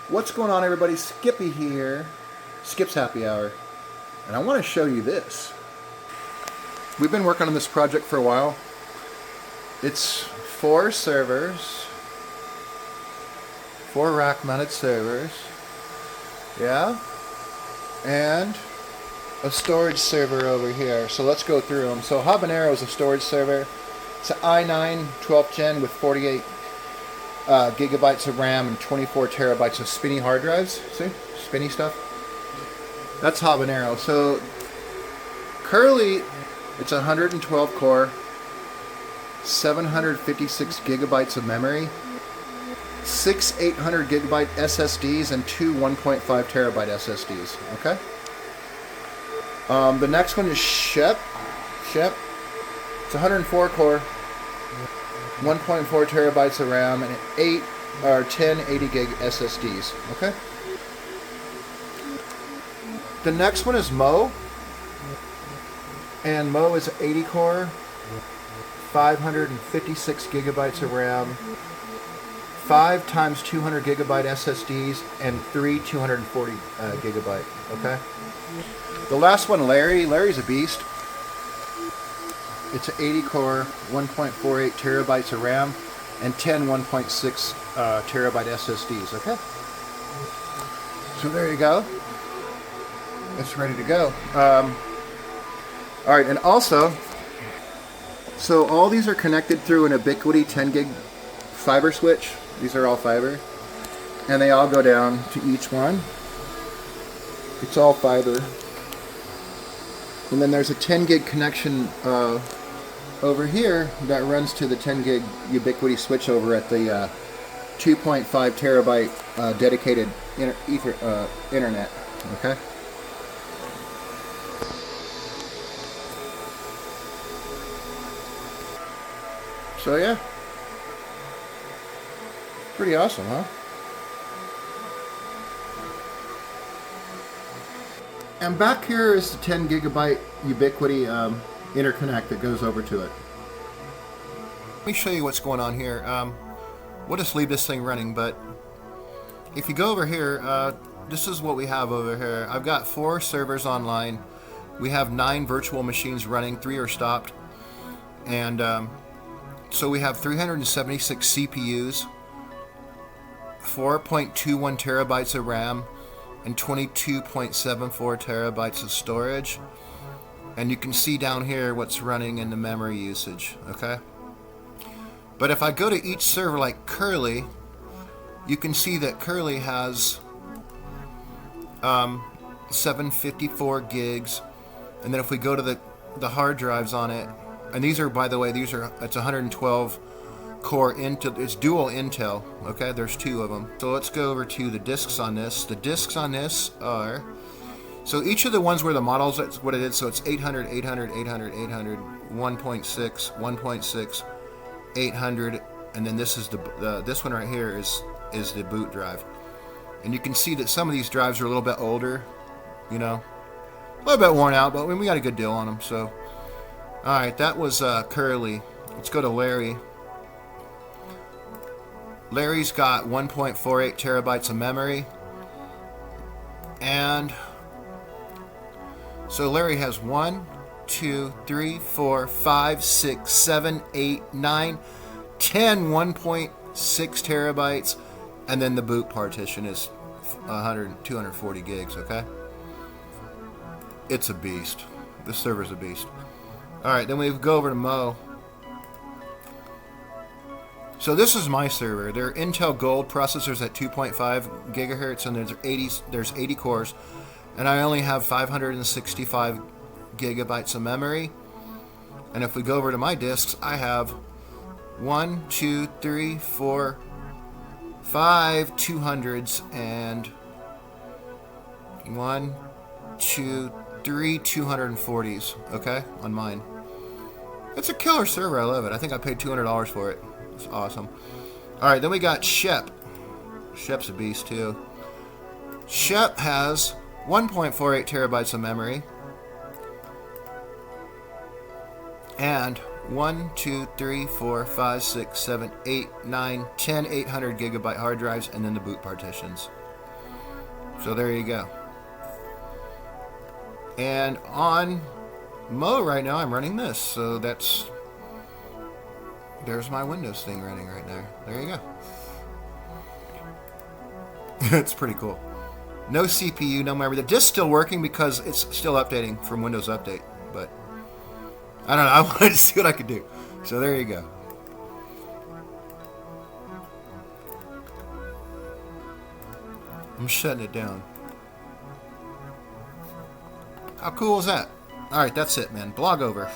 What's going on, everybody? Skippy here, Skip's Happy Hour, and I want to show you this. We've been working on this project for a while. It's 4 servers, 4 rack-mounted servers, yeah, and a storage server over here. So let's go through them. So Habanero is a storage server. It's an i9 12th gen with 48 gigabytes of RAM and 24 terabytes of spinny hard drives. See? Spinny stuff. That's Habanero. So Curly, it's 112 core, 756 gigabytes of memory, 6 800 gigabyte SSDs, and 2 1.5 terabyte SSDs. Okay? The next one is Shep. It's 104 core, 1.4 terabytes of RAM, and 10 80 gig SSDs. Okay. The next one is Mo, and Mo is 80 core, 556 gigabytes of RAM, 5 times 200 gigabyte SSDs, and 3 240 gigabyte. Okay. The last one, Larry's a beast. It's an 80 core, 1.48 terabytes of RAM, and 10 1.6 terabyte SSDs. Okay. So there you go. It's ready to go. All right, and also, so all these are connected through an Ubiquiti 10 gig fiber switch. These are all fiber, and they all go down to each one. It's all fiber. And then there's a 10 gig connection over here that runs to the 10 gig Ubiquiti switch over at the 2.5 terabyte dedicated internet. Okay. So yeah, pretty awesome, huh? And back here is the 10 gigabyte Ubiquiti interconnect that goes over to it. Let me show you what's going on here. We'll just leave this thing running, but if you go over here, this is what we have over here. I've got 4 servers online. We have 9 virtual machines running, 3 are stopped. And so we have 376 CPUs, 4.21 terabytes of RAM, and 22.74 terabytes of storage. And you can see down here what's running in the memory usage. Okay. But if I go to each server like Curly, you can see that Curly has 754 gigs. And then if we go to the hard drives on it, and these are, by the way, it's 112 core Intel, it's dual Intel. Okay, there's 2 of them. So let's go over to the disks on this. The disks on this are, so each of the ones where the models, that's what it is. So it's 800, 800, 800, 800, 1.6, 1.6, 800, and then this is this one right here is the boot drive. And you can see that some of these drives are a little bit older, you know, a little bit worn out, but we got a good deal on them. So, all right, that was Curly. Let's go to Larry. Larry's got 1.48 terabytes of memory, and so Larry has 1, 2, 3, 4, 5, 6, 7, 8, 9, 10 1.6 terabytes, and then the boot partition is 240 gigs. Okay, it's a beast. This server's a beast. All right, then we go over to Mo. So this is my server. They're Intel Gold processors at 2.5 gigahertz, and there's 80 cores, and I only have 565 gigabytes of memory. And if we go over to my disks, I have 1, 2, 3, 4, 5 200s and 1, 2, 3 240s. Okay, on mine. It's a killer server. I love it. I think I paid $200 for it. It's awesome. All right, then we got Shep. Shep's a beast too. Shep has 1.48 terabytes of memory and 1, 2, 3, 4, 5, 6, 7, 8, 9, 10 800 gigabyte hard drives, and then the boot partitions. So there you go. And on Mo right now, I'm running this. So there's my Windows thing running right there. There you go. It's pretty cool. No CPU, no memory. The disk's still working because it's still updating from Windows Update. But I don't know. I wanted to see what I could do. So there you go. I'm shutting it down. How cool is that? Alright, that's it, man. Blog over.